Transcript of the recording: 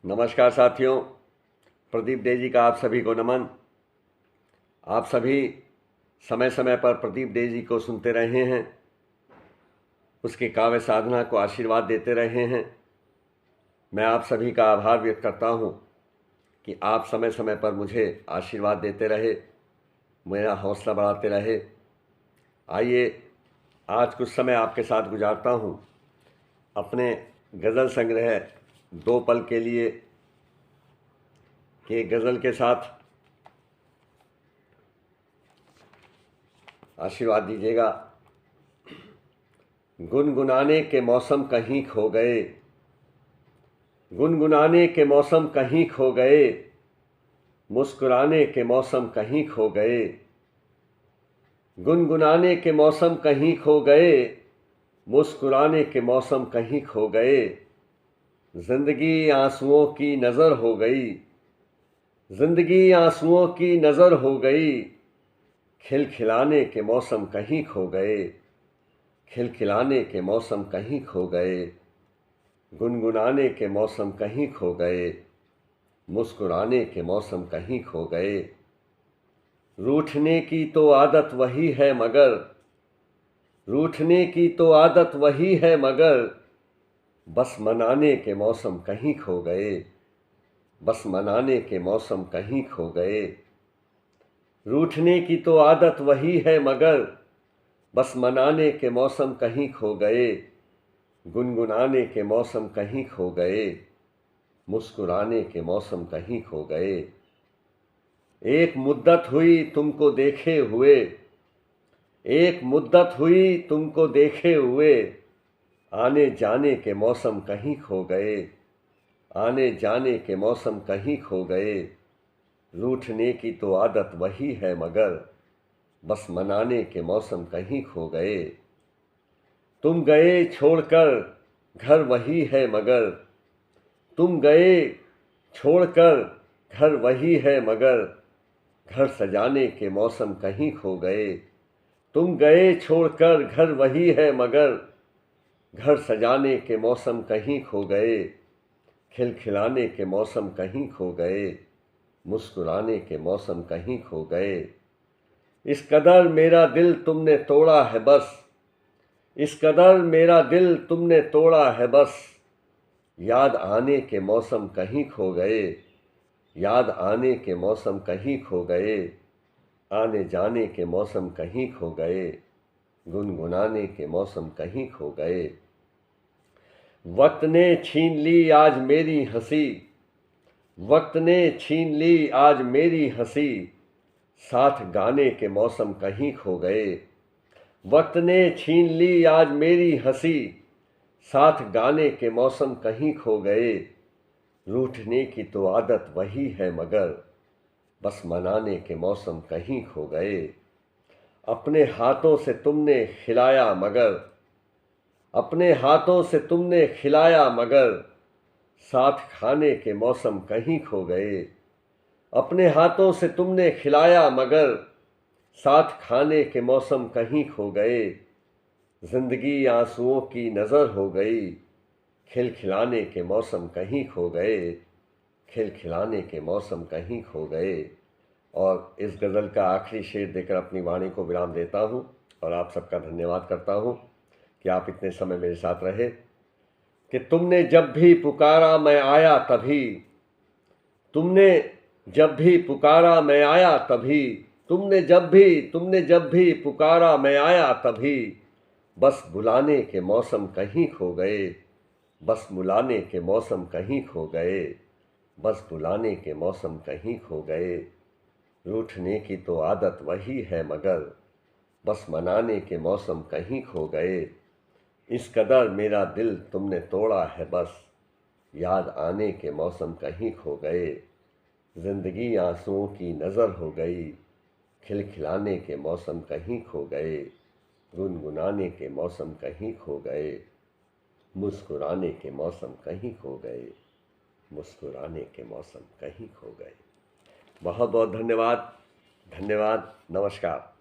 नमस्कार साथियों, प्रदीप डे जी का आप सभी को नमन। आप सभी समय समय पर प्रदीप डे जी को सुनते रहे हैं, उसके काव्य साधना को आशीर्वाद देते रहे हैं। मैं आप सभी का आभार व्यक्त करता हूं कि आप समय समय पर मुझे आशीर्वाद देते रहे, मेरा हौसला बढ़ाते रहे। आइए आज कुछ समय आपके साथ गुजारता हूं अपने गज़ल संग्रह दो पल के लिए कि गज़ल के साथ आशीर्वाद दीजिएगा। गुनगुनाने के मौसम कहीं खो गए, गुनगुनाने के मौसम कहीं खो गए, मुस्कुराने के मौसम कहीं खो गए, गुनगुनाने के मौसम कहीं खो गए, मुस्कुराने के मौसम कहीं खो गए। जिंदगी आंसुओं की नज़र हो गई, जिंदगी आंसुओं की नज़र हो गई, खिलखिलाने के मौसम कहीं खो गए, खिलखिलाने के मौसम कहीं खो गए, गुनगुनाने के मौसम कहीं खो गए, मुस्कुराने के मौसम कहीं खो गए। रूठने की तो आदत वही है मगर, रूठने की तो आदत वही है मगर, बस मनाने के मौसम कहीं खो गए, बस मनाने के मौसम कहीं खो गए। रूठने की तो आदत वही है मगर, बस मनाने के मौसम कहीं खो गए, गुनगुनाने के मौसम कहीं खो गए, मुस्कुराने के मौसम कहीं खो गए। एक मुद्दत हुई तुमको देखे हुए, एक मुद्दत हुई तुमको देखे हुए, आने जाने के मौसम कहीं खो गए, आने जाने के मौसम कहीं खो गए। रूठने की तो आदत वही है मगर, बस मनाने के मौसम कहीं खो गए। तुम गए छोड़कर घर वही है मगर, तुम गए छोड़कर घर वही है मगर, घर सजाने के मौसम कहीं खो गए। तुम गए छोड़कर घर वही है मगर, घर सजाने के मौसम कहीं खो गए, खिलखिलाने के मौसम कहीं खो गए, मुस्कुराने के मौसम कहीं खो गए। इस कदर मेरा दिल तुमने तोड़ा है बस, इस कदर मेरा दिल तुमने तोड़ा है बस, याद आने के मौसम कहीं खो गए, याद आने के मौसम कहीं खो गए, आने जाने के मौसम कहीं खो गए, गुनगुनाने के मौसम कहीं खो गए। वक्त ने छीन ली आज मेरी हंसी, वक्त ने छीन ली आज मेरी हंसी, साथ गाने के मौसम कहीं खो गए। वक्त ने छीन ली आज मेरी हंसी, साथ गाने के मौसम कहीं खो गए। रूठने की तो आदत वही है मगर, बस मनाने के मौसम कहीं खो गए। अपने हाथों से तुमने खिलाया मगर, अपने हाथों से तुमने खिलाया मगर, साथ खाने के मौसम कहीं खो गए। अपने हाथों से तुमने खिलाया मगर, साथ खाने के मौसम कहीं खो गए। जिंदगी आंसुओं की नज़र हो गई, खिलखिलाने के मौसम कहीं खो गए, खिलखिलाने के मौसम कहीं खो गए। और इस गज़ल का आखिरी शेर देकर अपनी वाणी को विराम देता हूँ और आप सबका धन्यवाद करता हूँ कि आप इतने समय मेरे साथ रहे। कि तुमने जब भी पुकारा मैं आया तभी, तुमने जब भी पुकारा मैं आया तभी, तुमने जब भी पुकारा मैं आया तभी, बस बुलाने के मौसम कहीं खो गए, बस बुलाने के मौसम कहीं खो गए, बस बुलाने के मौसम कहीं खो गए। रूठने की तो आदत वही है मगर, बस मनाने के मौसम कहीं खो गए। इस कदर मेरा दिल तुमने तोड़ा है बस, याद आने के मौसम कहीं खो गए। जिंदगी आंसुओं की नज़र हो गई, खिलखिलाने के मौसम कहीं खो गए, गुनगुनाने के मौसम कहीं खो गए, मुस्कुराने के मौसम कहीं खो गए, मुस्कुराने के मौसम कहीं खो गए। बहुत बहुत धन्यवाद, धन्यवाद, नमस्कार।